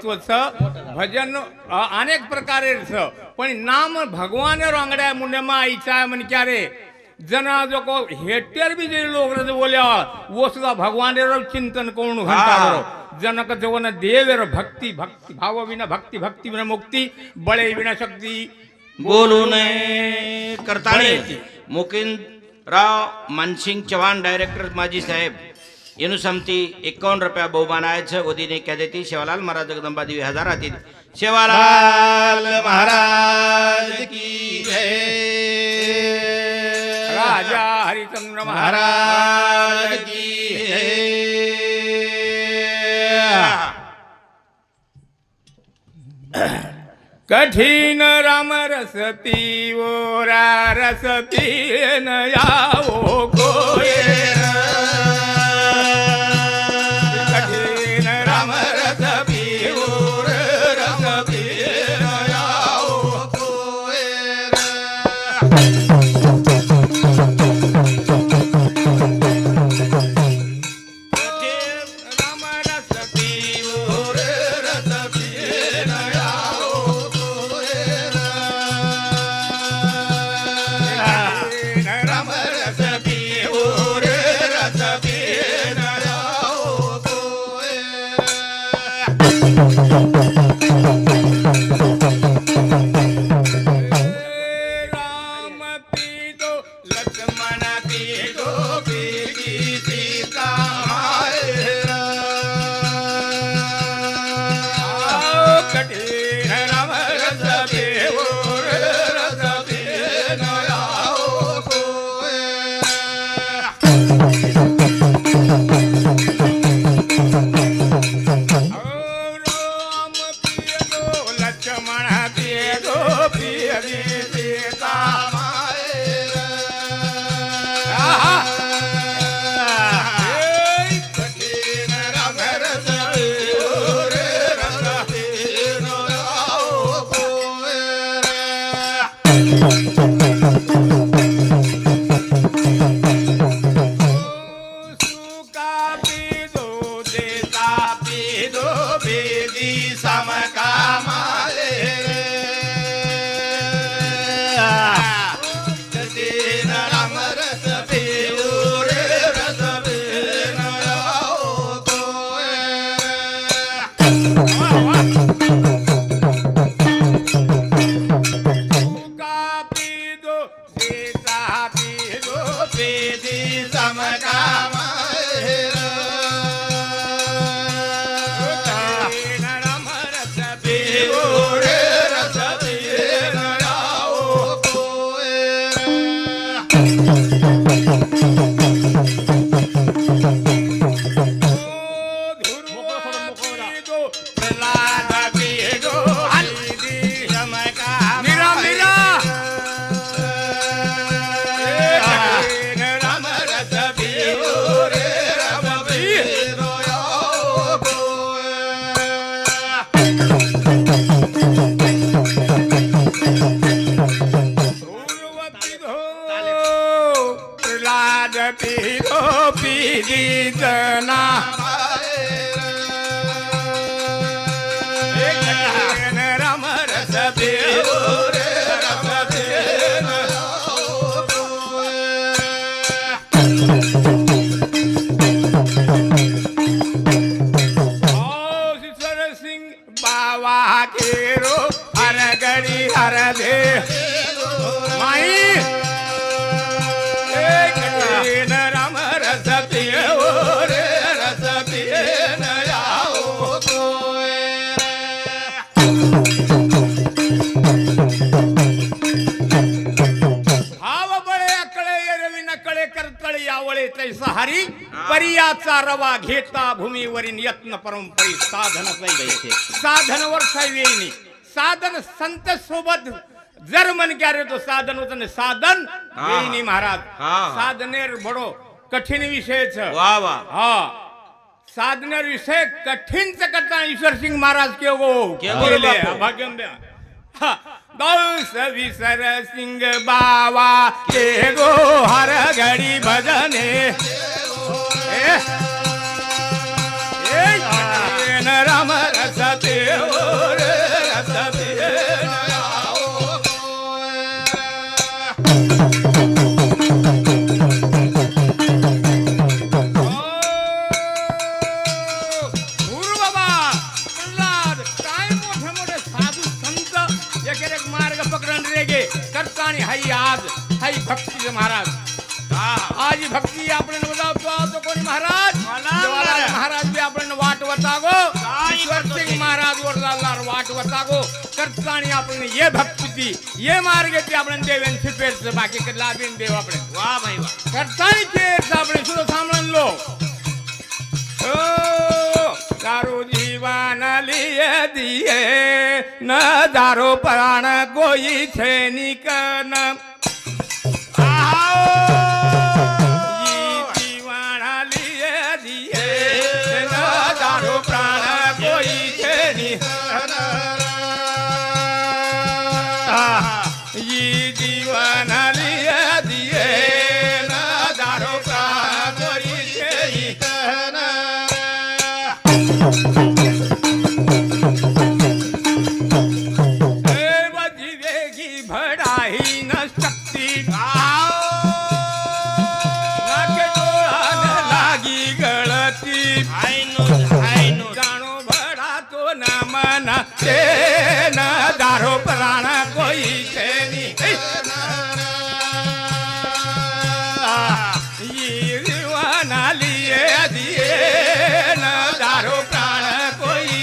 महत्व छ भजन अनेक प्रकारे छ पण नाम भगवान रांगड्या मुंडेमा आईचा मन क्या रे जना जो को हेटर भी जे लोग रे बोल्या वो सुद्धा भगवान रे चिंतन कोण घंटा जनक जवन देव रे भक्ति भक्ति भाव विना भक्ति भक्ति विना मुक्ति बळे विना शक्ति बोलू नये करताळे मुकिंदराव मानसिंग चव्हाण डायरेक्टर माजी साहेब एनु समती 51 रुपया बहुमान आहे छ ओदीने क्या देती शेवालाल महाराज जगदंबा देवी हजार आती शेवालाल महाराज की जय राजा हरिचंद्र महाराज की जय कठिन राम रसती ओरा रसती न यावो कोय कठिन राम रसती ओर रसती न यावो कोय राम रसती ओर रसती न यावो राम रसती ओर रसती न यावो कोय राम पीतो लक्ष्मण पीतो पीती सीता मायरा कठिन राम रसते ओर रसते न यावो कोय राम पियो लक्ष्मण पियो पियरी सीता मायरा कठिन राम रसते ओर रसते न यावो कोय सुका पीदो देता पीदो बेदी समका माले कठिन राम रसते ओर रसते न यावो कोय सुका पीदो देता पीदो बेदी समका मायरा कठिन राम रसते ओर रसते न यावो कोय प्रहलाद पीरो पीरी जना कठिन राम रसते ओर रसते न यावो कोय सिर सिंह बावा केरो हर गड़ी हर दे माई कठिन राम रसते ओर रसते न यावो कोय भाव बळे अकळे एरवी नकळे करतळे यावळे तैसा हरी परियाचा रवा घेता भूमीवरील यत्न परंपरी साधन पैसे साधन वर्षावेनी साधन संत सोबत जर मन क्या रे तो साधन होतं ना साधन वेणी महाराज साधनेर बडो कठीण विषय छ वाह वाह हा साधनेर विषय कठीण च करता ईश्वर सिंह महाराज के गो बोले बापू? भाग्यम द्या दौस विसर सिंह बावा के गो हर घड़ी भजने न राम रसते रसते मार्ग पकडून रेगे करतानी हाई आज हाई भक्तीचे महाराज आज ही भक्ती आपण बजावतो तो कोणी महाराज महाराज बी आपण वाट वतागो ईश्वर महाराज वर जाणार वाट वतागो करतानी आपण ये भक्ती ये मार्ग ते आपण देवेन शिपेच बाकी कडला बिन देव आपण वाह भाई वाह करतानी ते आपण सुद्धा सामळन लो दारू जीवन लिए दिए न दारू प्राण कोई छे निकन जीवन लिए दिए न दारू प्राण कोई छे निकन जीवन लिए दिए न दारू प्राण कोई छे निकन भड़ाई न शक्ति लागी गलती जानो भड़ा तो न मना न दारो प्राण कोई जीवन लिए दिए न दारो प्राण कोई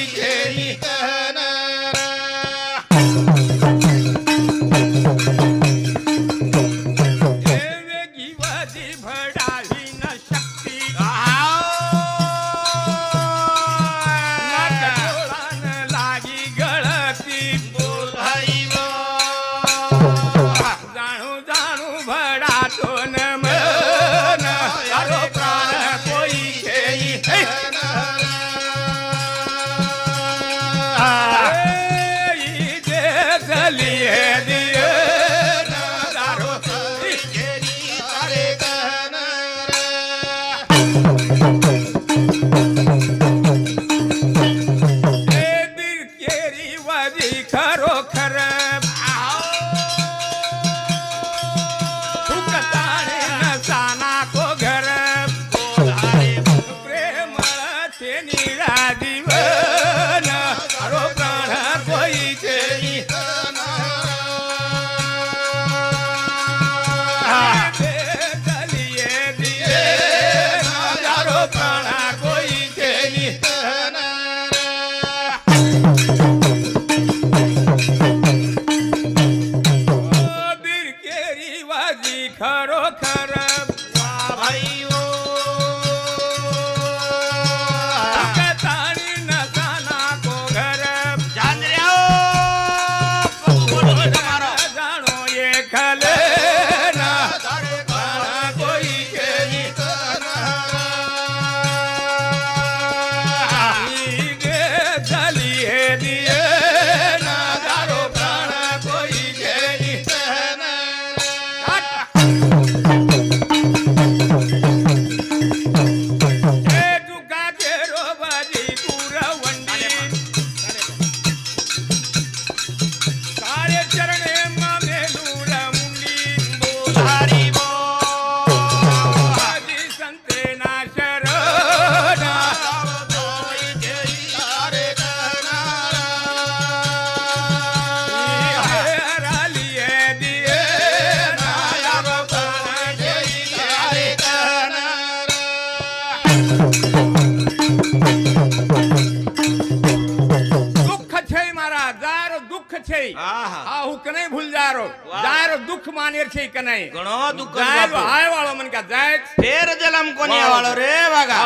कने भूल जारो जारो दुख मानेर छे कने घणो दुख जाय आय वाळो मन का जाय फेर जन्म कोनी वाळो रे वागा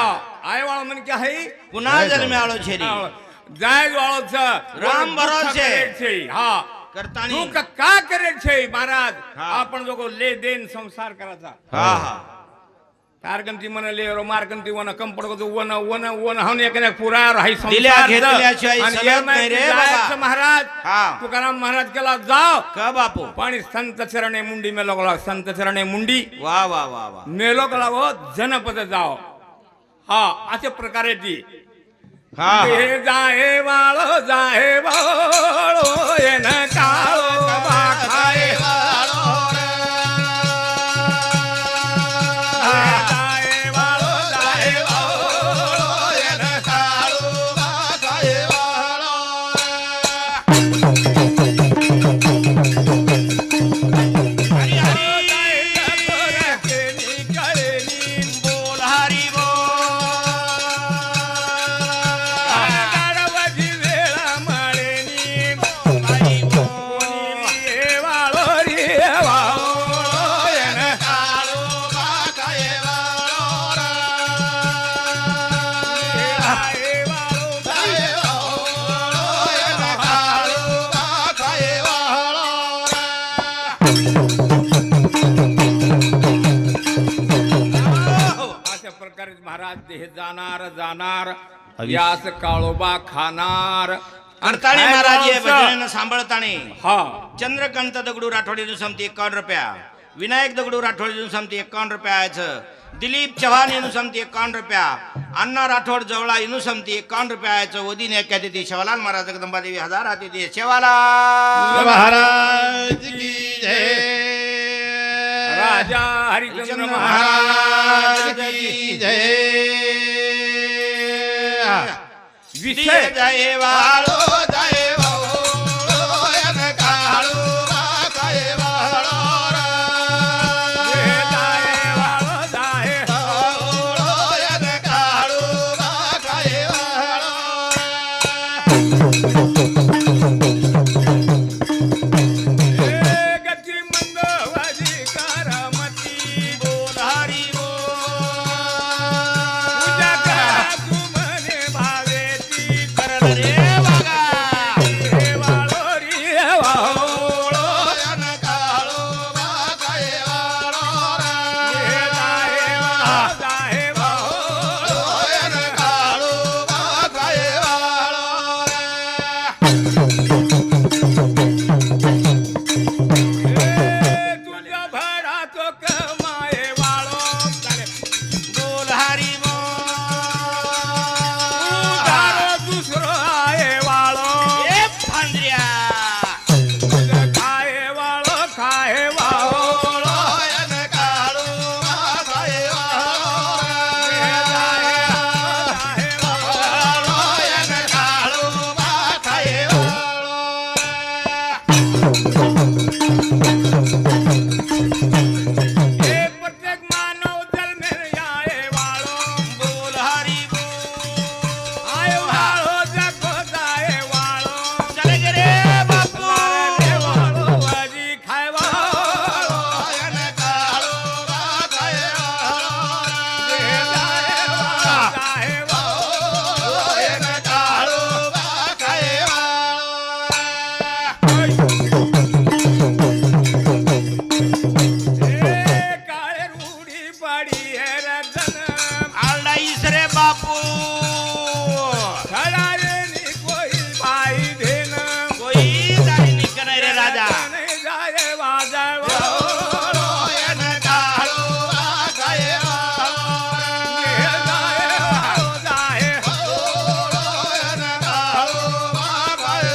आय वाळो मन क्या है पुन्हा जन्म वाळो छे री जाय वाळो छ राम भरोसे छे हां करतानी दुख का करे छे महाराज आपण जोगो ले देन संसार कराचा हां हां तारगंती मन लेरो मारगंती वन कंपड गो वन वन वन हन एकने पुरा राही संसार दिल्या घेतल्याशिवाय सलत नाही रे बाबा महाराज हां तुकाराम महाराज केला जाओ का बापू पाणी संत चरणे मुंडी में लगला संत चरणे मुंडी वाह वाह वाह वाह मेलो लागो जनपद जाओ हा अशा प्रकारे ती हा, हा. ते जाहे वाळो येन काळो बाखाये जाहे वाळो येन काळो हरी हरी कळेनी बोल हरी गाढवाची वेळ मळेनी हरी कोणी वाळो रे वाळो येन जाहे अशा प्रकारे महाराज देह जाणार यास काळोबा खाणार करताणे महाराज ये भजन सांभाळताणे हा चंद्रकांत दगडू राठोडीनु समती 51 रुपया, विनायक दगडू राठोडीनु समती 51 रुपया याचं, दिलीप चव्हाण येनु समती 51 रुपया, अण्णा राठोड जवळा येनु समती 51 रुपया याचं, वदीन एक्या देती शेवालाल महाराज जगदंबा देवी 1000 हाती दे शेवालाल महाराज की जय राजा हरिचंद्र महाराज महाराज की जय विषय जय वाळो जय वाळो यन काळो बाकाय वाळो जाहे वाळो जाहे वाळो यन काळो बाकाय वाळो गती मंद वाजी करमती बोल हरी पूजा करा तू मने भावेती करत रे बघा हे वाळो रे वाळो यन काळो बाकाय वाळो जाहे वाळो जाहे वाळो यन काळो बाकाय वाळो तुझ्या भरातो कमाये वाळो बोल हरी उदारो दुसरो आहे वाळो ए फांद्र्या खाये वाळो यन काळो बाकाय वाळो जाहे वाळो यन काळो बाकाय वाळो हे प्रत्येक मानव जन्मेर याये वाळो बोल हरी आय वाळो जगो जाये वाळो चल गे रे बापू रे वाळो वाजी खाय वाळो यन काळो बाकाय वाळो जाहे वाळो यन काळो बाकाय काळे रूढी पडी हे रतन आलडाईस रे बापू खडारे कोई बाई धेन कोई जाई निक नाही रे राजा जाय वाजळ यन काळो बाकाय जाय यन काळो बाकाय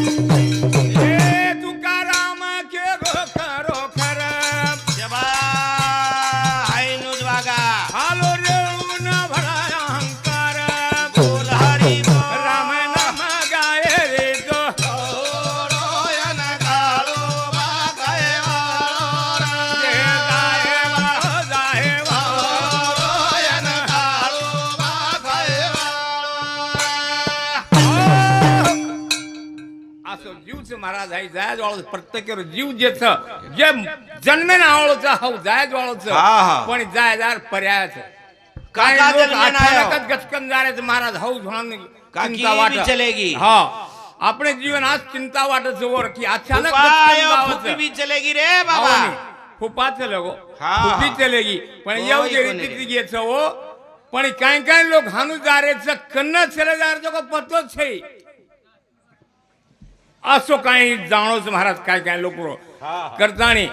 हे तुकाराम के खरो खर जबा हाय नुज वागा हालो रेऊन भरा अहंकार बोल हरी राम नाम गाय रे तो यन काळो बाकाय जाय यन काळो बाकाय असो जीवच महाराज आहे जायज वाळो प्रत्येक जीव जेच जे जन्मेन आवळोच हाव जायज वाळोच हा, हा. पण जायदार पर्यायच काय काय लोक जन्मेन आयो? अचानकच गचकन जायचे महाराज हाऊ म्हणून काकी चिंता वाटत बी चलेगी. हा आपणे जीवन आज चिंता वाटत वर की अचानक उपाय गचकन फुफी जावचं. भी चलेगी रे बाबा फुपा चलेगो हा. फुफी चलेगी पण कोई येऊ जे कोणी रीति रे. घ्यायच हो पण काय काय लोक हानू जारेच कन्न चले जारचो को पतो छै असो काही जाणोच महाराज काय काय लोक करताणी